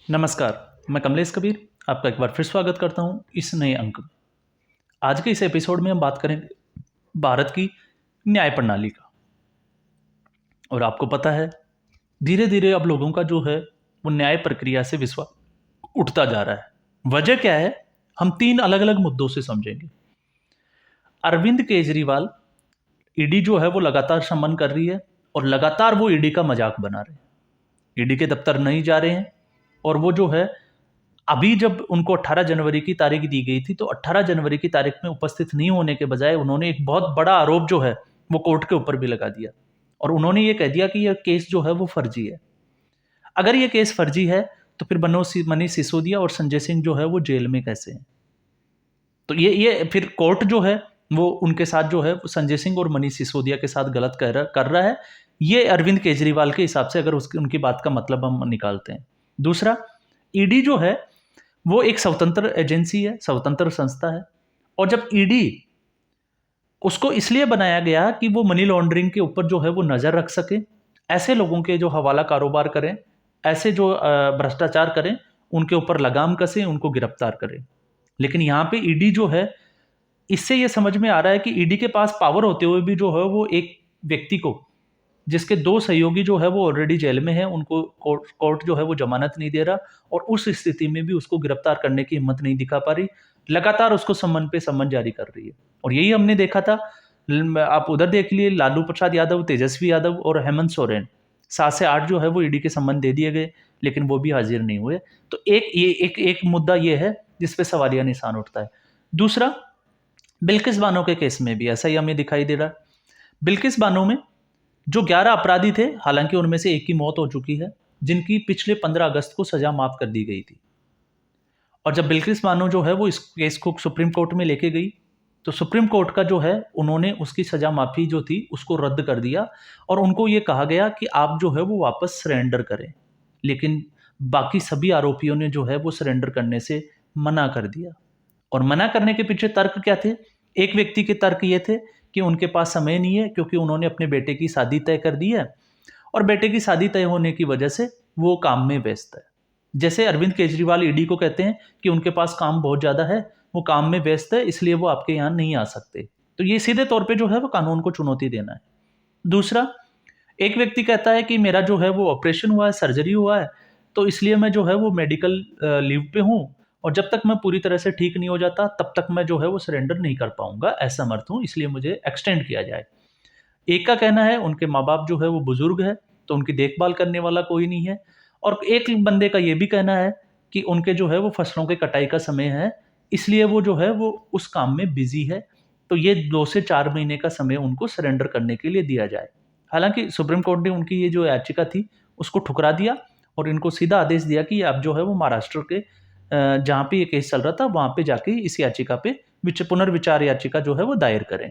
नमस्कार, मैं कमलेश कबीर आपका एक बार फिर स्वागत करता हूं इस नए अंक में। आज के इस एपिसोड में हम बात करेंगे भारत की न्याय प्रणाली का। और आपको पता है, धीरे धीरे अब लोगों का जो है वो न्याय प्रक्रिया से विश्वास उठता जा रहा है। वजह क्या है, हम तीन अलग अलग मुद्दों से समझेंगे। अरविंद केजरीवाल, ईडी जो है वो लगातार समन कर रही है और लगातार वो ईडी का मजाक बना रहे हैं। ईडी के दफ्तर नहीं जा रहे हैं और वो जो है अभी जब उनको 18 जनवरी की तारीख दी गई थी तो 18 जनवरी की तारीख में उपस्थित नहीं होने के बजाय उन्होंने एक बहुत बड़ा आरोप जो है वो कोर्ट के ऊपर भी लगा दिया और उन्होंने ये कह दिया कि यह केस जो है वो फर्जी है। अगर ये केस फर्जी है तो फिर मनीष सिसोदिया और संजय सिंह जो है वो जेल में कैसे हैं? तो ये फिर कोर्ट जो है वो उनके साथ जो है संजय सिंह और मनीष सिसोदिया के साथ गलत कर रहा है। ये अरविंद केजरीवाल के हिसाब से अगर उसकी उनकी बात का मतलब हम निकालते हैं। दूसरा, ईडी जो है वो एक स्वतंत्र एजेंसी है, स्वतंत्र संस्था है। और जब ईडी उसको इसलिए बनाया गया कि वो मनी लॉन्ड्रिंग के ऊपर जो है वो नज़र रख सके, ऐसे लोगों के जो हवाला कारोबार करें, ऐसे जो भ्रष्टाचार करें, उनके ऊपर लगाम कसें, उनको गिरफ्तार करें। लेकिन यहाँ पे ईडी जो है, इससे ये समझ में आ रहा है कि ईडी के पास पावर होते हुए भी जो है वो एक व्यक्ति को, जिसके दो सहयोगी जो है वो ऑलरेडी जेल में हैं, उनको कोर्ट जो है वो जमानत नहीं दे रहा और उस स्थिति में भी उसको गिरफ्तार करने की हिम्मत नहीं दिखा पा रही। लगातार उसको सम्मन पे सम्मन जारी कर रही है और यही हमने देखा था। आप उधर देख लिए, लालू प्रसाद यादव, तेजस्वी यादव और हेमंत सोरेन 7 से 8 जो है वो ईडी के सम्मन दे दिए गए, लेकिन वो भी हाजिर नहीं हुए। तो एक मुद्दा ये है जिस पे सवालिया निशान उठता है। दूसरा, बिल्किस बानो के केस में भी ऐसा ही हमें दिखाई दे रहा है। बिल्किस बानो में जो 11 अपराधी थे, हालांकि उनमें से एक की मौत हो चुकी है, जिनकी पिछले 15 अगस्त को सजा माफ कर दी गई थी। और जब बिल्किस बानो जो है वो इस केस को सुप्रीम कोर्ट में लेके गई तो सुप्रीम कोर्ट का जो है उन्होंने उसकी सजा माफी जो थी उसको रद्द कर दिया और उनको ये कहा गया कि आप जो है वो वापस सरेंडर करें। लेकिन बाकी सभी आरोपियों ने जो है वो सरेंडर करने से मना कर दिया। और मना करने के पीछे तर्क क्या थे? एक व्यक्ति के तर्क ये थे कि उनके पास समय नहीं है क्योंकि उन्होंने अपने बेटे की शादी तय कर दी है और बेटे की शादी तय होने की वजह से वो काम में व्यस्त है। जैसे अरविंद केजरीवाल ईडी को कहते हैं कि उनके पास काम बहुत ज़्यादा है, वो काम में व्यस्त है, इसलिए वो आपके यहाँ नहीं आ सकते। तो ये सीधे तौर पे जो है वो कानून को चुनौती देना है। दूसरा, एक व्यक्ति कहता है कि मेरा जो है वो ऑपरेशन हुआ है, सर्जरी हुआ है, तो इसलिए मैं जो है वो मेडिकल लीव पे हूँ और जब तक मैं पूरी तरह से ठीक नहीं हो जाता तब तक मैं जो है वो सरेंडर नहीं कर पाऊंगा, असमर्थ हूँ, इसलिए मुझे एक्सटेंड किया जाए। एक का कहना है उनके माँ बाप जो है वो बुजुर्ग है तो उनकी देखभाल करने वाला कोई नहीं है। और एक बंदे का ये भी कहना है कि उनके जो है वो फसलों के कटाई का समय है, इसलिए वो जो है वो उस काम में बिजी है, तो ये 2 से 4 महीने का समय उनको सरेंडर करने के लिए दिया जाए। हालांकि सुप्रीम कोर्ट ने उनकी ये जो याचिका थी उसको ठुकरा दिया और इनको सीधा आदेश दिया कि आप जो है वो महाराष्ट्र के जहाँ पे ये केस चल रहा था वहाँ पे जाके इस याचिका पे पुनर्विचार याचिका जो है वो दायर करें।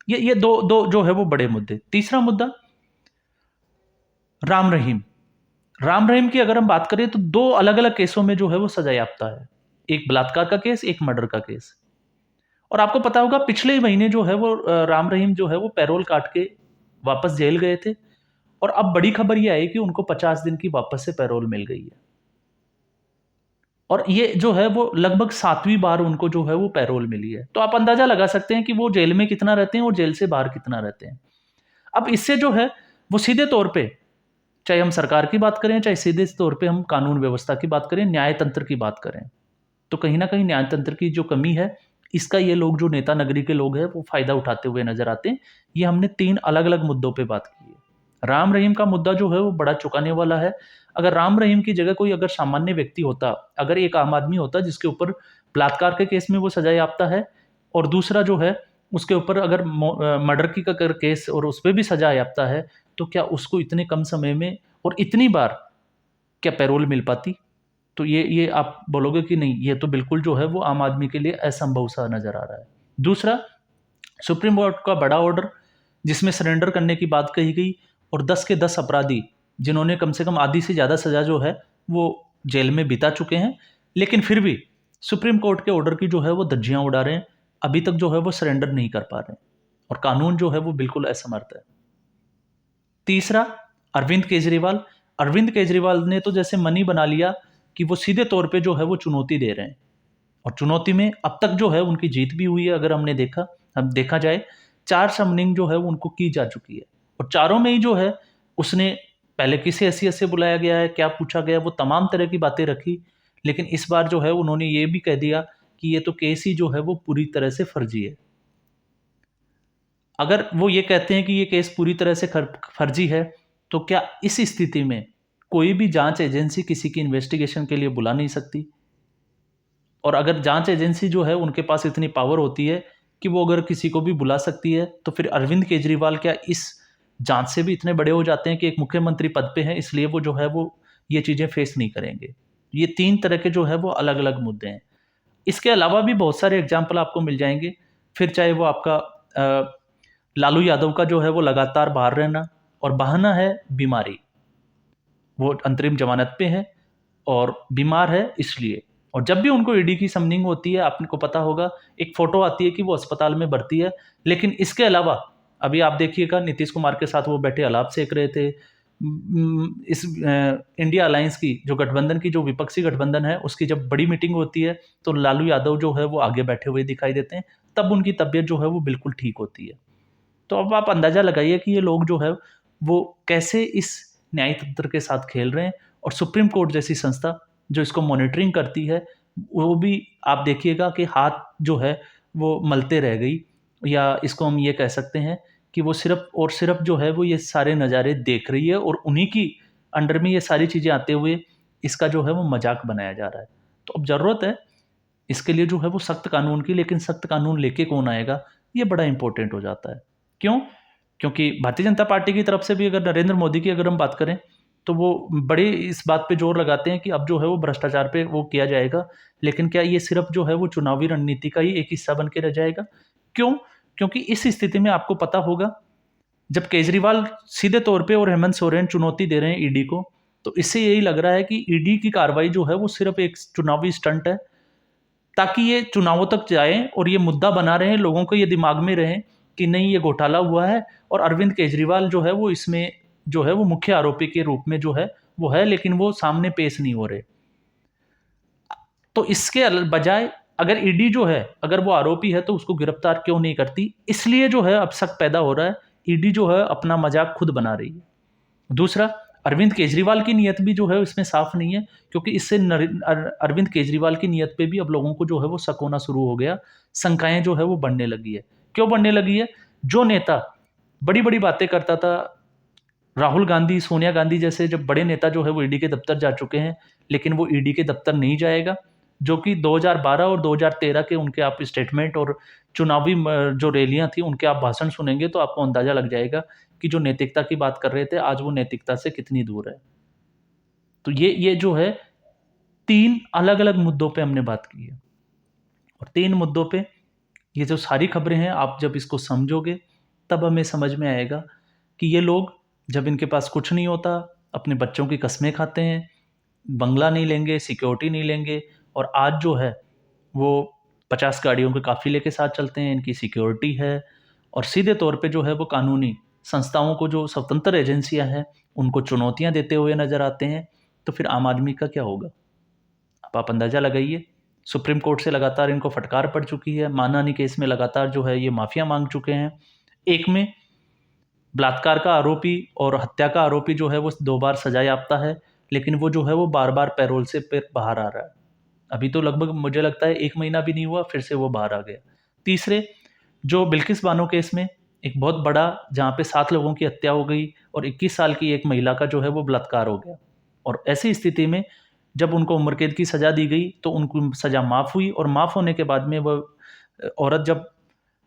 ये दो दो जो है वो बड़े मुद्दे। तीसरा मुद्दा, राम रहीम। राम रहीम की अगर हम बात करें तो 2 अलग-अलग केसों में जो है वो सजा याफ्ता है। एक बलात्कार का केस, एक मर्डर का केस। और आपको पता होगा पिछले ही महीने जो है वो राम रहीम जो है वो पैरोल काट के वापस जेल गए थे और अब बड़ी खबर ये आई कि उनको 50 दिन की वापस से पैरोल मिल गई है। और ये जो है वो लगभग 7वीं बार उनको जो है वो पैरोल मिली है। तो आप अंदाजा लगा सकते हैं कि वो जेल में कितना रहते हैं और जेल से बाहर कितना रहते हैं। अब इससे जो है वो सीधे तौर पे, चाहे हम सरकार की बात करें, चाहे सीधे तौर पे हम कानून व्यवस्था की बात करें, न्याय तंत्र की बात करें, तो कहीं न कहीं न्याय तंत्र की जो कमी है, इसका ये लोग जो नेता नगरी के लोग हैं, वो फ़ायदा उठाते हुए नज़र आते हैं। ये हमने 3 अलग-अलग मुद्दों पे बात की है। राम रहीम का मुद्दा जो है वो बड़ा चौंकाने वाला है। अगर राम रहीम की जगह कोई अगर सामान्य व्यक्ति होता, अगर एक आम आदमी होता जिसके ऊपर बलात्कार के केस में वो सज़ा याफ्ता है और दूसरा जो है उसके ऊपर अगर मर्डर की का अगर केस और उस पे भी सज़ा याफ्ता है, तो क्या उसको इतने कम समय में और इतनी बार क्या पैरोल मिल पाती? तो ये आप बोलोगे कि नहीं, ये तो बिल्कुल जो है वो आम आदमी के लिए असंभव सा नज़र आ रहा है। दूसरा, सुप्रीम कोर्ट का बड़ा ऑर्डर जिसमें सरेंडर करने की बात कही गई और 10 के 10 अपराधी जिन्होंने कम से कम आधी से ज़्यादा सज़ा जो है वो जेल में बिता चुके हैं, लेकिन फिर भी सुप्रीम कोर्ट के ऑर्डर की जो है वो धज्जियाँ उड़ा रहे हैं। अभी तक जो है वो सरेंडर नहीं कर पा रहे हैं और कानून जो है वो बिल्कुल असमर्थ है। तीसरा, अरविंद केजरीवाल। अरविंद केजरीवाल ने तो जैसे मन ही बना लिया कि वो सीधे तौर पे जो है वो चुनौती दे रहे हैं, और चुनौती में अब तक जो है उनकी जीत भी हुई है। अगर हम देखा जाए, 4 समनिंग जो है वो उनको की जा चुकी है, और चारों में ही जो है उसने पहले किस हैसियत से बुलाया गया है, क्या पूछा गया है, वो तमाम तरह की बातें रखी। लेकिन इस बार जो है उन्होंने ये भी कह दिया कि ये तो केस ही जो है वो पूरी तरह से फर्जी है। अगर वो ये कहते हैं कि ये केस पूरी तरह से फर्जी है, तो क्या इस स्थिति में कोई भी जांच एजेंसी किसी की इन्वेस्टिगेशन के लिए बुला नहीं सकती? और अगर जांच एजेंसी जो है उनके पास इतनी पावर होती है कि वो अगर किसी को भी बुला सकती है, तो फिर अरविंद केजरीवाल क्या इस जांच से भी इतने बड़े हो जाते हैं कि एक मुख्यमंत्री पद पे हैं, इसलिए वो जो है वो ये चीज़ें फेस नहीं करेंगे? ये 3 तरह के जो है वो अलग-अलग मुद्दे हैं। इसके अलावा भी बहुत सारे एग्जाम्पल आपको मिल जाएँगे। फिर चाहे वो आपका लालू यादव का जो है वो लगातार बाहर रहना, और बहाना है बीमारी। वो अंतरिम ज़मानत पे है और बीमार है इसलिए। और जब भी उनको ईडी की समनिंग होती है, आपको पता होगा, एक फ़ोटो आती है कि वो अस्पताल में भर्ती है। लेकिन इसके अलावा अभी आप देखिएगा, नीतीश कुमार के साथ वो बैठे अलाप सेक रहे थे। इस इंडिया अलायंस की जो गठबंधन की जो विपक्षी गठबंधन है, उसकी जब बड़ी मीटिंग होती है, तो लालू यादव जो है वो आगे बैठे हुए दिखाई देते हैं। तब उनकी तबीयत जो है वो बिल्कुल ठीक होती है। तो अब आप अंदाज़ा लगाइए कि ये लोग जो है वो कैसे इस न्याय तंत्र के साथ खेल रहे हैं, और सुप्रीम कोर्ट जैसी संस्था जो इसको मॉनिटरिंग करती है, वो भी आप देखिएगा कि हाथ जो है वो मलते रह गई, या इसको हम ये कह सकते हैं कि वो सिर्फ़ और सिर्फ़ जो है वो ये सारे नज़ारे देख रही है, और उन्हीं की अंडर में ये सारी चीज़ें आते हुए इसका जो है वो मज़ाक बनाया जा रहा है। तो अब ज़रूरत है इसके लिए जो है वो सख्त कानून की, लेकिन सख्त कानून लेके कौन आएगा, ये बड़ा इम्पोर्टेंट हो जाता है। क्यों? क्योंकि भारतीय जनता पार्टी की तरफ से भी अगर नरेंद्र मोदी की अगर हम बात करें, तो वो बड़े इस बात पे ज़ोर लगाते हैं कि अब जो है वो भ्रष्टाचार पे वो किया जाएगा। लेकिन क्या ये सिर्फ़ जो है वो चुनावी रणनीति का ही एक हिस्सा बन के रह जाएगा? क्यों? क्योंकि इस स्थिति में आपको पता होगा, जब केजरीवाल सीधे तौर पे और हेमंत सोरेन चुनौती दे रहे हैं ईडी को, तो इससे यही लग रहा है कि ईडी की कार्रवाई जो है वो सिर्फ़ एक चुनावी स्टंट है, ताकि ये चुनावों तक जाएँ और ये मुद्दा बना रहें, लोगों को ये दिमाग में रहे कि नहीं, ये घोटाला हुआ है, और अरविंद केजरीवाल जो है वो इसमें जो है वो मुख्य आरोपी के रूप में जो है वो है, लेकिन वो सामने पेश नहीं हो रहे। तो इसके बजाय अगर ईडी जो है, अगर वो आरोपी है तो उसको गिरफ्तार क्यों नहीं करती? इसलिए जो है अब शक पैदा हो रहा है, ईडी जो है अपना मज़ाक खुद बना रही है। दूसरा, अरविंद केजरीवाल की नीयत भी जो है इसमें साफ नहीं है, क्योंकि इससे अरविंद केजरीवाल की नीयत पे भी अब लोगों को जो है वो शक होना शुरू हो गया, शंकाएँ जो है वो बढ़ने लगी है। क्यों बढ़ने लगी है? जो नेता बड़ी-बड़ी बातें करता था, राहुल गांधी, सोनिया गांधी जैसे जब बड़े नेता जो है वो ईडी के दफ्तर जा चुके हैं, लेकिन वो ईडी के दफ्तर नहीं जाएगा, जो कि 2012 और 2013 के उनके आप स्टेटमेंट और चुनावी जो रैलियाँ थी, उनके आप भाषण सुनेंगे तो आपको अंदाज़ा लग जाएगा कि जो नैतिकता की बात कर रहे थे, आज वो नैतिकता से कितनी दूर है। तो ये जो है 3 अलग-अलग मुद्दों पे हमने बात की है, और 3 मुद्दों पे ये जो सारी खबरें हैं, आप जब इसको समझोगे, तब हमें समझ में आएगा कि ये लोग, जब इनके पास कुछ नहीं होता, अपने बच्चों की कस्में खाते हैं, बंगला नहीं लेंगे, सिक्योरिटी नहीं लेंगे, और आज जो है वो 50 गाड़ियों के काफ़िले के साथ चलते हैं, इनकी सिक्योरिटी है, और सीधे तौर पे जो है वो कानूनी संस्थाओं को, जो स्वतंत्र एजेंसियाँ हैं, उनको चुनौतियाँ देते हुए नज़र आते हैं। तो फिर आम आदमी का क्या होगा? अब आप अंदाज़ा लगाइए। सुप्रीम कोर्ट से लगातार इनको फटकार पड़ चुकी है, मानहानि केस में लगातार जो है ये माफ़िया माँग चुके हैं। एक में बलात्कार का आरोपी और हत्या का आरोपी जो है वो 2 बार सज़ा याफ्ता है, लेकिन वो जो है वो बार-बार पैरोल से फिर बाहर आ रहा है। अभी तो लगभग मुझे लगता है 1 महीना भी नहीं हुआ, फिर से वो बाहर आ गया। तीसरे, जो बिल्किस बानो केस में एक बहुत बड़ा, जहाँ पे 7 लोगों की हत्या हो गई और 21 साल की एक महिला का जो है वो बलात्कार हो गया, और ऐसी स्थिति में जब उनको उम्र कैद की सज़ा दी गई, तो उनको सज़ा माफ़ हुई, और माफ़ होने के बाद में वो औरत जब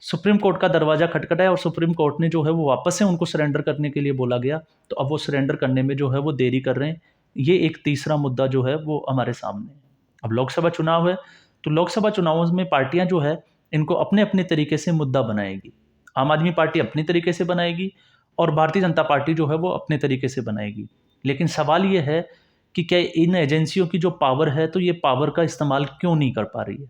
सुप्रीम कोर्ट का दरवाज़ा खटखटाया और सुप्रीम कोर्ट ने जो है वो वापस से उनको सरेंडर करने के लिए बोला गया, तो अब वो सरेंडर करने में जो है वो देरी कर रहे हैं। ये एक तीसरा मुद्दा जो है वो हमारे सामने है। अब लोकसभा चुनाव है, तो लोकसभा चुनावों में पार्टियाँ जो है इनको अपने-अपने तरीके से मुद्दा बनाएगी। आम आदमी पार्टी अपने तरीके से बनाएगी, और भारतीय जनता पार्टी जो है वो अपने तरीके से बनाएगी। लेकिन सवाल ये है कि क्या इन एजेंसियों की जो पावर है, तो ये पावर का इस्तेमाल क्यों नहीं कर पा रही है?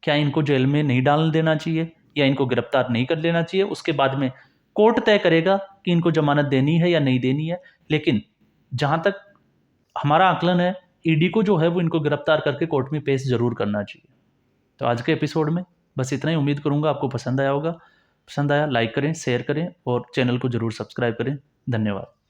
क्या इनको जेल में नहीं डाल देना चाहिए, या इनको गिरफ्तार नहीं कर लेना चाहिए? उसके बाद में कोर्ट तय करेगा कि इनको ज़मानत देनी है या नहीं देनी है। लेकिन जहाँ तक हमारा आकलन है ईडी को जो है वो इनको गिरफ्तार करके कोर्ट में पेश जरूर करना चाहिए। तो आज के एपिसोड में बस इतना ही। उम्मीद करूंगा आपको पसंद आया होगा। पसंद आया लाइक करें, शेयर करें और चैनल को जरूर सब्सक्राइब करें। धन्यवाद।